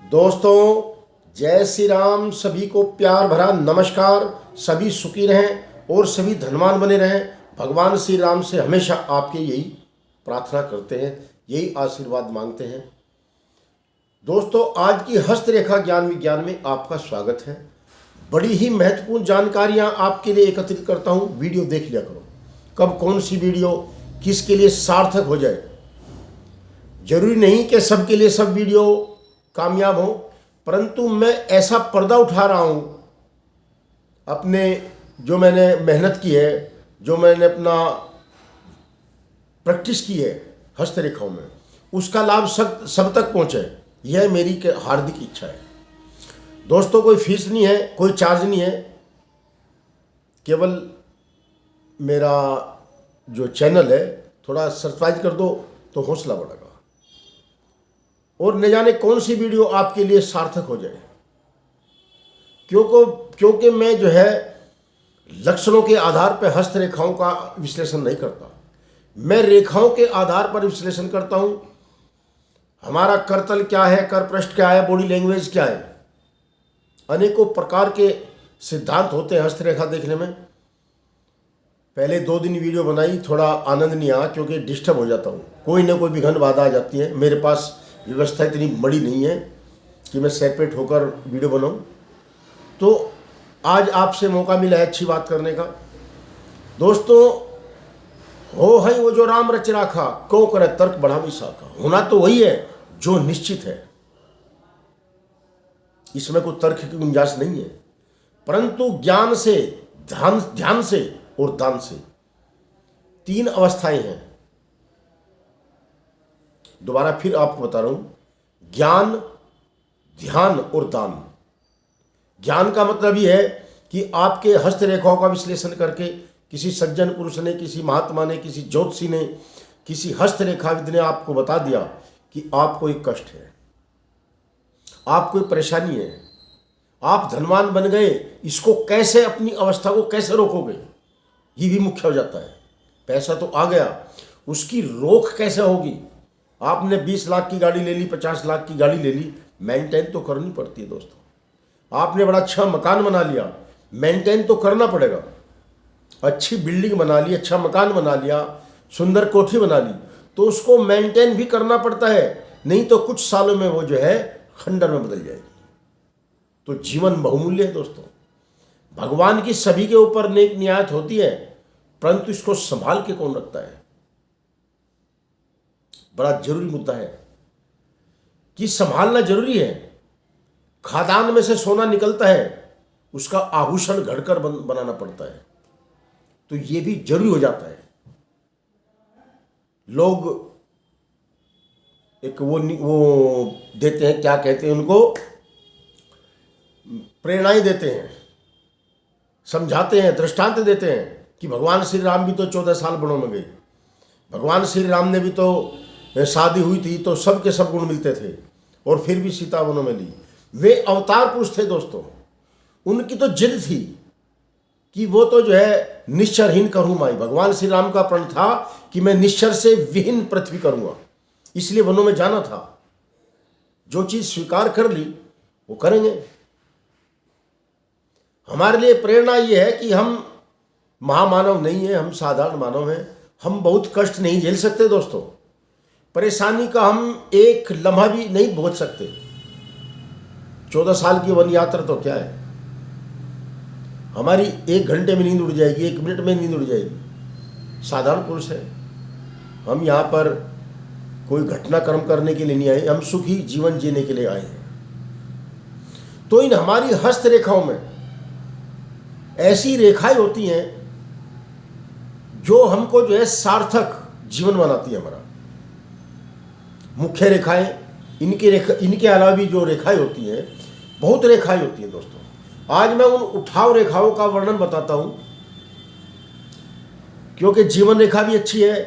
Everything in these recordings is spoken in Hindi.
दोस्तों, जय श्री राम। सभी को प्यार भरा नमस्कार। सभी सुखी रहें और सभी धनवान बने रहें। भगवान श्री राम से हमेशा आपके यही प्रार्थना करते हैं, यही आशीर्वाद मांगते हैं। दोस्तों, आज की हस्तरेखा ज्ञान विज्ञान में आपका स्वागत है। बड़ी ही महत्वपूर्ण जानकारियां आपके लिए एकत्रित करता हूं। वीडियो देख लिया करो, कब कौन सी वीडियो किसके लिए सार्थक हो जाए। जरूरी नहीं कि सबके लिए सब वीडियो कामयाब हो, परंतु मैं ऐसा पर्दा उठा रहा हूं अपने, जो मैंने मेहनत की है, जो मैंने अपना प्रैक्टिस की है हस्तरेखाओं में, उसका लाभ सब तक पहुंचे, यह मेरी हार्दिक इच्छा है। दोस्तों, कोई फीस नहीं है, कोई चार्ज नहीं है, केवल मेरा जो चैनल है थोड़ा सब्सक्राइब कर दो तो हौसला बढ़ेगा और न जाने कौन सी वीडियो आपके लिए सार्थक हो जाए। क्योंकि मैं जो है लक्षणों के आधार पर हस्तरेखाओं का विश्लेषण नहीं करता, मैं रेखाओं के आधार पर विश्लेषण करता हूं। हमारा करतल क्या है, कर पृष्ठ क्या है, बॉडी लैंग्वेज क्या है, अनेकों प्रकार के सिद्धांत होते हैं हस्तरेखा देखने में। पहले 2 दिन वीडियो बनाई, थोड़ा आनंद नहीं आया क्योंकि डिस्टर्ब हो जाता हूँ, कोई ना कोई विघ्न बाधा आ जाती है। मेरे पास व्यवस्था इतनी बड़ी नहीं है कि मैं सेपरेट होकर वीडियो बनाऊं। तो आज आपसे मौका मिला है अच्छी बात करने का। दोस्तों, हो है वो जो राम रच राखा, क्यों करे तर्क बढ़ा भी साखा। होना तो वही है जो निश्चित है, इसमें कोई तर्क की गुंजाइश नहीं है, परंतु ज्ञान से, ध्यान से और दान से 3 अवस्थाएं हैं। दोबारा फिर आपको बता रहा हूं, ज्ञान, ध्यान और दान। ज्ञान का मतलब यह है कि आपके हस्तरेखाओं का विश्लेषण करके किसी सज्जन पुरुष ने, किसी महात्मा ने, किसी ज्योतिषी ने, किसी हस्तरेखाविद ने आपको बता दिया कि आपको एक कष्ट है, आपको एक परेशानी है, आप धनवान बन गए, इसको कैसे, अपनी अवस्था को कैसे रोकोगे, ये भी मुख्य हो जाता है। पैसा तो आ गया, उसकी रोक कैसे होगी। आपने 20 लाख की गाड़ी ले ली, 50 लाख की गाड़ी ले ली, मेंटेन तो करनी पड़ती है दोस्तों। आपने बड़ा अच्छा मकान बना लिया, मेंटेन तो करना पड़ेगा। अच्छी बिल्डिंग बना ली, अच्छा मकान बना लिया, सुंदर कोठी बना ली, तो उसको मेंटेन भी करना पड़ता है, नहीं तो कुछ सालों में वो जो है खंडर में बदल जाएगी। तो जीवन बहुमूल्य है दोस्तों। भगवान की सभी के ऊपर नेक नियामत होती है, परंतु इसको संभाल के कौन रखता है, बड़ा जरूरी मुद्दा है कि संभालना जरूरी है। खादान में से सोना निकलता है, उसका आभूषण घड़कर बनाना पड़ता है, तो ये भी जरूरी हो जाता है। लोग एक वो देते हैं, क्या कहते हैं उनको, प्रेरणाएं देते हैं, समझाते हैं, दृष्टांत देते हैं कि भगवान श्री राम भी तो 14 साल वनों में गए, भगवान श्री राम ने भी तो शादी हुई थी तो सब के सब गुण मिलते थे और फिर भी सीता वनों में ली। वे अवतार पुरुष थे दोस्तों, उनकी तो जिद थी कि वो तो जो है निश्चरहीन करूँ माई। भगवान श्री राम का प्रण था कि मैं निश्चर से विहीन पृथ्वी करूँगा, इसलिए वनों में जाना था। जो चीज़ स्वीकार कर ली वो करेंगे। हमारे लिए प्रेरणा ये है कि हम महामानव नहीं है, हम साधारण मानव हैं। हम बहुत कष्ट नहीं झेल सकते दोस्तों, परेशानी का हम एक लम्हा भी नहीं भोग सकते। 14 साल की वन यात्रा तो क्या है, हमारी 1 घंटे में नींद उड़ जाएगी, 1 मिनट में नींद उड़ जाएगी। साधारण पुरुष है हम, यहाँ पर कोई घटनाक्रम करने के लिए नहीं आए, हम सुखी जीवन जीने के लिए आए हैं। तो इन हमारी हस्तरेखाओं में ऐसी रेखाएं होती हैं जो हमको जो है सार्थक जीवन बनाती है। हमारा मुख्य रेखाएं, इनके अलावा भी जो रेखाएं होती हैं, बहुत रेखाएं होती हैं दोस्तों। आज मैं उन उठाव रेखाओं का वर्णन बताता हूं, क्योंकि जीवन रेखा भी अच्छी है,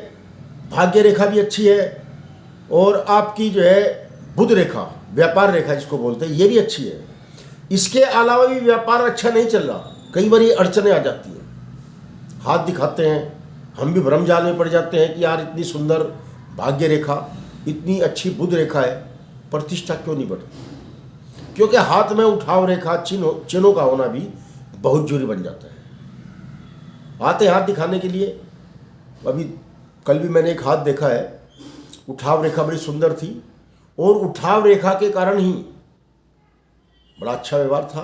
भाग्य रेखा भी अच्छी है, और आपकी जो है बुध रेखा, व्यापार रेखा जिसको बोलते हैं, ये भी अच्छी है। इसके अलावा भी व्यापार अच्छा नहीं चल रहा, कई बार ये अड़चनें आ जाती हैं, हाथ दिखाते हैं, हम भी भ्रमजाल में पड़ जाते हैं कि यार इतनी सुंदर भाग्य रेखा, इतनी अच्छी बुध रेखा है, प्रतिष्ठा क्यों नहीं बढ़ती। क्योंकि हाथ में उठाव रेखा चिन्हों का होना भी बहुत जरूरी बन जाता है। आते हाथ दिखाने के लिए, अभी कल भी मैंने एक हाथ देखा है, उठाव रेखा बड़ी सुंदर थी और उठाव रेखा के कारण ही बड़ा अच्छा व्यवहार था,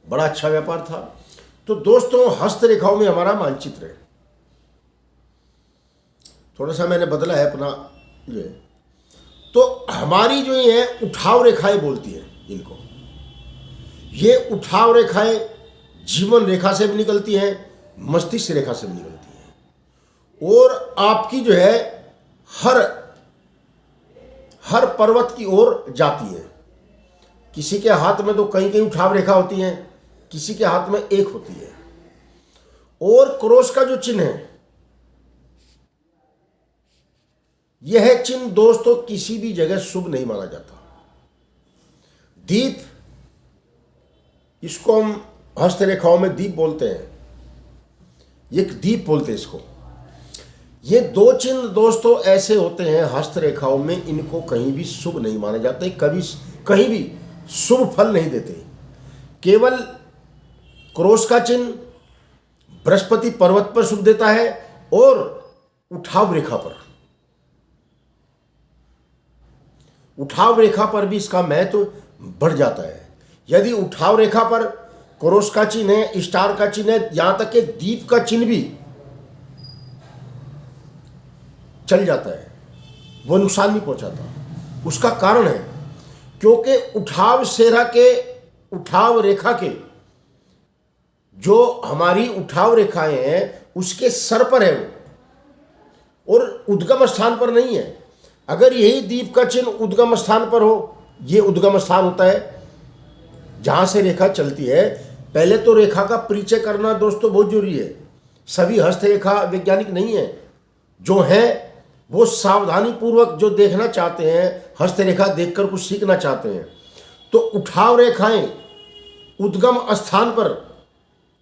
बड़ा अच्छा व्यापार था। तो दोस्तों, हस्तरेखाओं में हमारा मानचित्र है। थोड़ा सा मैंने बदला है अपना ये। तो हमारी जो ये उठाव रेखाएं बोलती है इनको, ये उठाव रेखाएं जीवन रेखा से भी निकलती हैं, मस्तिष्क रेखा से भी निकलती हैं और आपकी जो है हर पर्वत की ओर जाती है। किसी के हाथ में तो कहीं कहीं उठाव रेखा होती है, किसी के हाथ में एक होती है। और क्रॉस का जो चिन्ह है, यह चिन्ह दोस्तों किसी भी जगह शुभ नहीं माना जाता। दीप, इसको हम हस्तरेखाओं में दीप बोलते हैं, एक दीप बोलते हैं इसको। ये दो चिन्ह दोस्तों ऐसे होते हैं हस्तरेखाओं में, इनको कहीं भी शुभ नहीं माने जाते, कभी कहीं भी शुभ फल नहीं देते। केवल क्रॉस का चिन्ह बृहस्पति पर्वत पर शुभ देता है और उठाव रेखा पर भी इसका महत्व बढ़ जाता है। यदि उठाव रेखा पर क्रॉस का चिन्ह है, स्टार का चिन्ह है, यहां तक कि दीप का चिन्ह भी चल जाता है, वो नुकसान नहीं पहुंचाता। उसका कारण है क्योंकि उठाव रेखा के जो हमारी उठाव रेखाएं हैं उसके सर पर है वो, और उद्गम स्थान पर नहीं है। अगर यही दीप का चिन्ह उद्गम स्थान पर हो, ये उद्गम स्थान होता है जहां से रेखा चलती है। पहले तो रेखा का परिचय करना दोस्तों बहुत जरूरी है। सभी हस्तरेखा वैज्ञानिक नहीं है, जो है वो सावधानी पूर्वक जो देखना चाहते हैं, हस्तरेखा देखकर कुछ सीखना चाहते हैं, तो उठाव रेखाएं उद्गम स्थान पर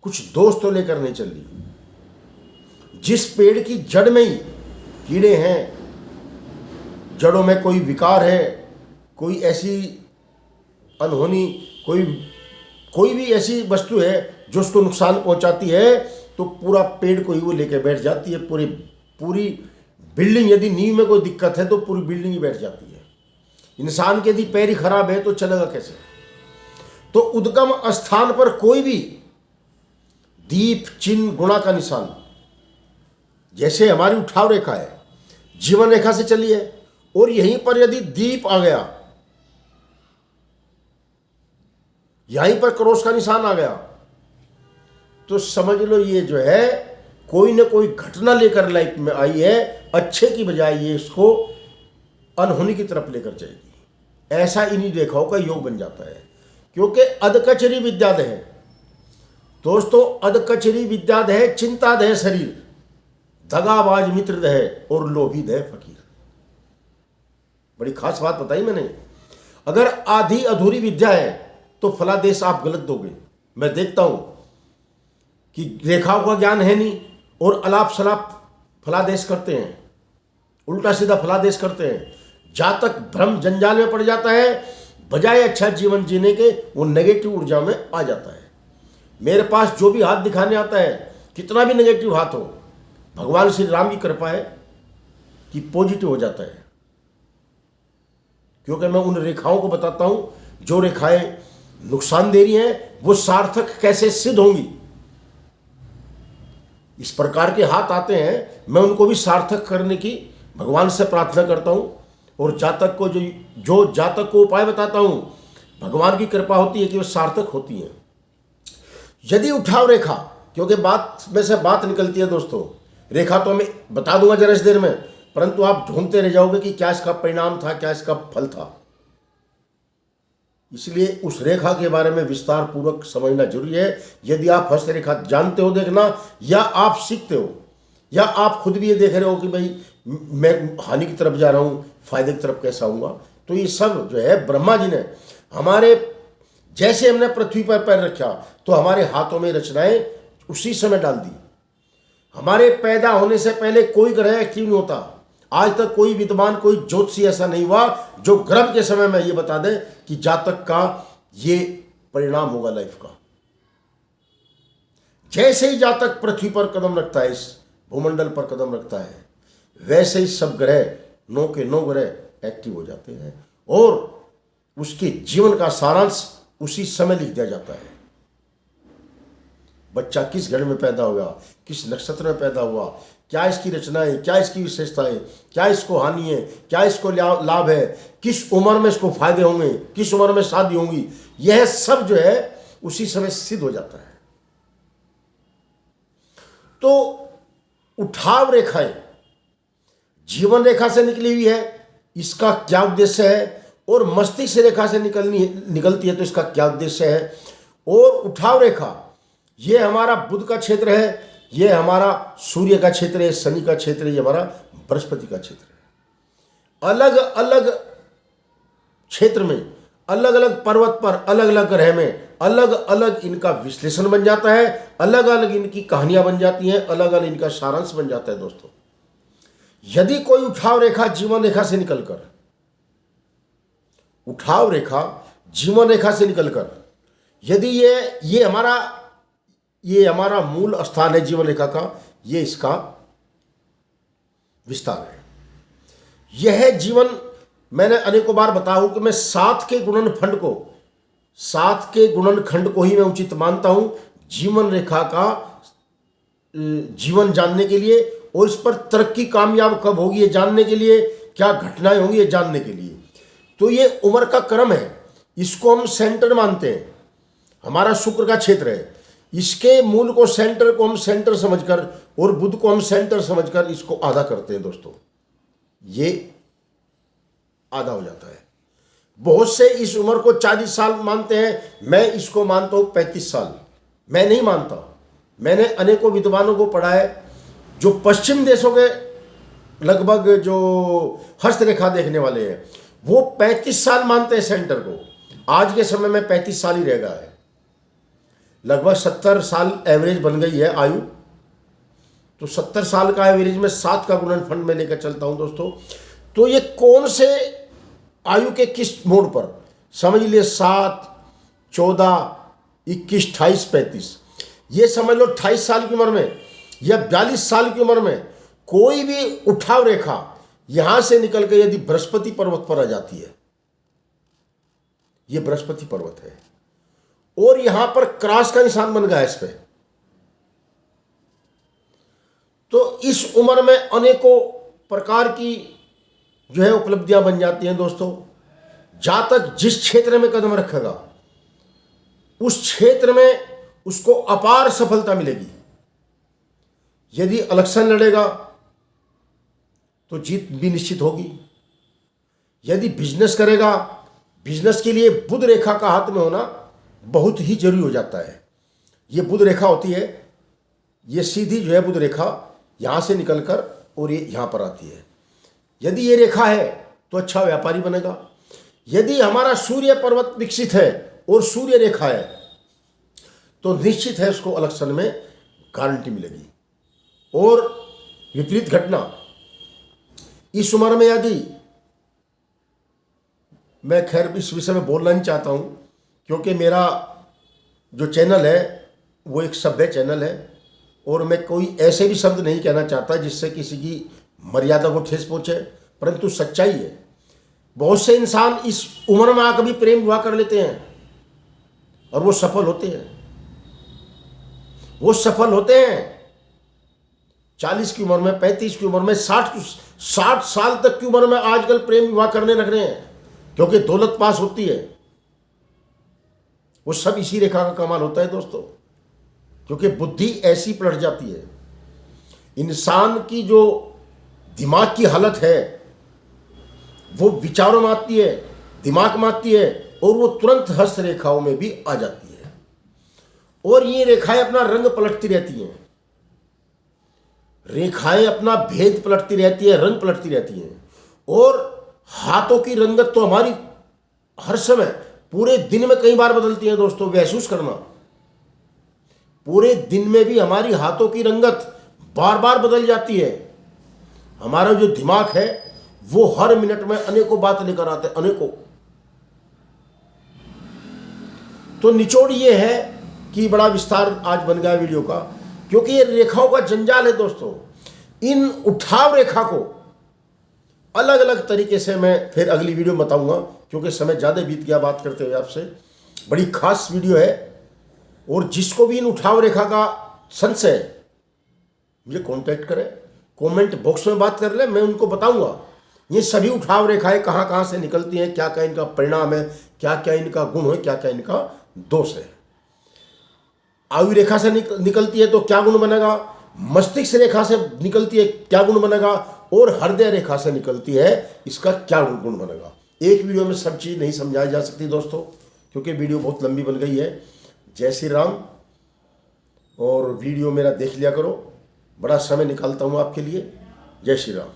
कुछ दोष तो लेकर नहीं चल रही। जिस पेड़ की जड़ में ही कीड़े हैं, जड़ों में कोई विकार है, कोई ऐसी अनहोनी, कोई भी ऐसी वस्तु है जो उसको नुकसान पहुंचाती है, तो पूरा पेड़ को ही वो लेकर बैठ जाती है। पूरी बिल्डिंग, यदि नींव में कोई दिक्कत है तो पूरी बिल्डिंग ही बैठ जाती है। इंसान के यदि पैर ही खराब है तो चलेगा कैसे? तो उद्गम स्थान पर कोई भी दीप, चिन्ह, गुणा का निशान, जैसे हमारी उठाव रेखा है, जीवन रेखा से चली है, और यहीं पर यदि दीप आ गया, यहीं पर क्रॉस का निशान आ गया, तो समझ लो ये जो है कोई ना कोई घटना लेकर लाइफ में आई है, अच्छे की बजाय ये इसको अनहोनी की तरफ लेकर जाएगी। ऐसा इन्हीं रेखाओं का योग बन जाता है। क्योंकि अधकचरी विद्याद है दोस्तों, अधकचरी विद्याद है, चिंता दह शरीर, दगाबाज मित्र दह और लोभी दह फकीर। बड़ी खास बात बताई मैंने। अगर आधी अधूरी विद्या है तो फलादेश आप गलत दोगे। मैं देखता हूं कि रेखाओं का ज्ञान है नहीं और अलाप सलाप फलादेश करते हैं, उल्टा सीधा फलादेश करते हैं। जातक भ्रम जंजाल में पड़ जाता है, बजाय अच्छा जीवन जीने के वो नेगेटिव ऊर्जा में आ जाता है। मेरे पास जो भी हाथ दिखाने आता है, कितना भी नेगेटिव हाथ हो, भगवान श्री राम की कृपा है कि पॉजिटिव हो जाता है। क्योंकि मैं उन रेखाओं को बताता हूं जो रेखाएं नुकसान दे रही हैं वो सार्थक कैसे सिद्ध होंगी। इस प्रकार के हाथ आते हैं, मैं उनको भी सार्थक करने की भगवान से प्रार्थना करता हूं, और जातक को जो जातक को उपाय बताता हूं, भगवान की कृपा होती है कि वो सार्थक होती हैं। यदि उठाव रेखा, क्योंकि बात में से बात निकलती है दोस्तों, रेखा तो मैं बता दूंगा जरा इस देर में, परंतु आप ढूंढते रह जाओगे कि क्या इसका परिणाम था, क्या इसका फल था। इसलिए उस रेखा के बारे में विस्तार पूर्वक समझना जरूरी है। यदि आप हस्तरेखा जानते हो देखना, या आप सीखते हो, या आप खुद भी ये देख रहे हो कि भाई मैं हानि की तरफ जा रहा हूँ, फायदे की तरफ कैसा आऊँगा, तो ये सब जो है ब्रह्मा जी ने हमारे, जैसे हमने पृथ्वी पर पैर रखा तो हमारे हाथों में रचनाएं उसी समय डाल दी। हमारे पैदा होने से पहले कोई ग्रह एक्टिव नहीं होता। आज तक कोई विद्वान, कोई ज्योतिषी ऐसा नहीं हुआ जो गर्भ के समय में ये बता दे कि जातक का ये परिणाम होगा लाइफ का। जैसे ही जातक पृथ्वी पर कदम रखता है, इस भूमंडल पर कदम रखता है, वैसे ही सब ग्रह 9 के 9 ग्रह एक्टिव हो जाते हैं और उसके जीवन का सारांश उसी समय लिख दिया जाता है। बच्चा किस घर में पैदा हुआ, किस नक्षत्र में पैदा हुआ, क्या इसकी रचनाएं, क्या इसकी विशेषताएं, क्या इसको हानि है, क्या इसको लाभ है, किस उम्र में इसको फायदे होंगे, किस उम्र में शादी होंगी, यह सब जो है उसी समय सिद्ध हो जाता है। तो उठाव रेखाएं जीवन रेखा से निकली हुई है, इसका क्या उद्देश्य है, और मस्तिष्क रेखा से निकलती है तो इसका क्या उद्देश्य है। और उठाव रेखा ये हमारा बुध का क्षेत्र है, ये हमारा सूर्य का क्षेत्र है, शनि का क्षेत्र है, ये हमारा बृहस्पति का क्षेत्र है। अलग अलग क्षेत्र में, अलग अलग पर्वत पर, अलग अलग ग्रह में अलग अलग इनका विश्लेषण बन जाता है, अलग अलग इनकी कहानियां बन जाती हैं, अलग अलग इनका सारांश बन जाता है। दोस्तों, यदि कोई उठाव रेखा जीवन रेखा से निकलकर, उठाव रेखा जीवन रेखा से निकलकर यदि ये हमारा मूल स्थान है जीवन रेखा का, ये इसका विस्तार है। यह जीवन, मैंने अनेकों बार बताया हूं कि मैं 7 के गुणनखंड को ही मैं उचित मानता हूं जीवन रेखा का जीवन जानने के लिए, और इस पर तरक्की कामयाब कब होगी ये जानने के लिए, क्या घटनाएं होंगी ये जानने के लिए। तो ये उम्र का क्रम है, इसको हम सेंटर मानते हैं। हमारा शुक्र का क्षेत्र है, इसके मूल को सेंटर को हम सेंटर समझकर और बुध को हम सेंटर समझकर इसको आधा करते हैं। दोस्तों, ये आधा हो जाता है। बहुत से इस उम्र को 40 साल मानते हैं, मैं इसको मानता हूं 35 साल। मैं नहीं मानता। मैंने अनेकों विद्वानों को पढ़ा है जो पश्चिम देशों के लगभग जो हस्तरेखा देखने वाले हैं, वो 35 साल मानते हैं सेंटर को। आज के समय में 35 साल ही रह गया है, लगभग 70 साल एवरेज बन गई है आयु। तो 70 साल का एवरेज में 7 का गुणनफंड में लेकर चलता हूं दोस्तों। तो ये कौन से आयु के किस मोड़ पर, समझ लिए 7, 14, 21, 28, 35, ये समझ लो 28 साल की उम्र में या 42 साल की उम्र में कोई भी उठाव रेखा यहां से निकल के यदि बृहस्पति पर्वत पर आ जाती है, ये बृहस्पति पर्वत है, और यहां पर क्रॉस का निशान बन गया इस पे, तो इस उम्र में अनेकों प्रकार की जो है उपलब्धियां बन जाती हैं। दोस्तों, जातक जिस क्षेत्र में कदम रखेगा उस क्षेत्र में उसको अपार सफलता मिलेगी। यदि इलेक्शन लड़ेगा तो जीत भी निश्चित होगी। यदि बिजनेस करेगा, बिजनेस के लिए बुध रेखा का हाथ में होना बहुत ही जरूरी हो जाता है। ये बुध रेखा होती है, ये सीधी जो है बुध रेखा यहां से निकलकर और ये यहां पर आती है। यदि ये रेखा है तो अच्छा व्यापारी बनेगा। यदि हमारा सूर्य पर्वत विकसित है और सूर्य रेखा है तो निश्चित है उसको इलेक्शन में गारंटी मिलेगी। और विपरीत घटना इस उम्र में यदि, मैं खैर इस विषय में बोलना नहीं चाहता हूं क्योंकि मेरा जो चैनल है वो एक सभ्य चैनल है और मैं कोई ऐसे भी शब्द नहीं कहना चाहता जिससे किसी की मर्यादा को ठेस पहुंचे, परंतु सच्चाई है। बहुत से इंसान इस उम्र में आकर भी प्रेम विवाह कर लेते हैं और वो सफल होते हैं। 40 की उम्र में, 35 की उम्र में, 60 साल तक की उम्र में आजकल प्रेम विवाह करने लग रहे हैं क्योंकि दौलत पास होती है। वो सब इसी रेखा का कमाल होता है दोस्तों, क्योंकि बुद्धि ऐसी पलट जाती है। इंसान की जो दिमाग की हालत है वो विचारों में आती है, दिमाग में आती है और वो तुरंत हस्त रेखाओं में भी आ जाती है। और ये रेखाएं अपना रंग पलटती रहती हैं, रेखाएं अपना भेद पलटती रहती है, रंग पलटती रहती हैं। और हाथों की रंगत तो हमारी हर समय पूरे दिन में कई बार बदलती है दोस्तों। महसूस करना, पूरे दिन में भी हमारी हाथों की रंगत बार बार बदल जाती है। हमारा जो दिमाग है वो हर मिनट में अनेकों बात लेकर आते हैं, अनेकों। तो निचोड़ ये है कि बड़ा विस्तार आज बन गया वीडियो का, क्योंकि ये रेखाओं का जंजाल है दोस्तों। इन उठाव रेखा को अलग अलग तरीके से मैं फिर अगली वीडियो में बताऊंगा, क्योंकि समय ज़्यादा बीत गया बात करते हुए आपसे। बड़ी खास वीडियो है, और जिसको भी इन उठाव रेखा का संशय है मुझे कांटेक्ट करें, कमेंट बॉक्स में बात कर ले, मैं उनको बताऊंगा ये सभी उठाव रेखाएं कहाँ कहाँ से निकलती हैं, क्या क्या इनका परिणाम है, क्या क्या इनका गुण है, क्या क्या इनका दोष है। आयु रेखा से निकलती है तो क्या गुण बनेगा, मस्तिष्क रेखा से निकलती है क्या गुण बनेगा, और हृदय रेखा से निकलती है इसका क्या गुण बनेगा। एक वीडियो में सब चीज़ नहीं समझाई जा सकती दोस्तों, क्योंकि वीडियो बहुत लंबी बन गई है। जय श्री राम। और वीडियो मेरा देख लिया करो, बड़ा समय निकालता हूँ आपके लिए। जय श्री राम।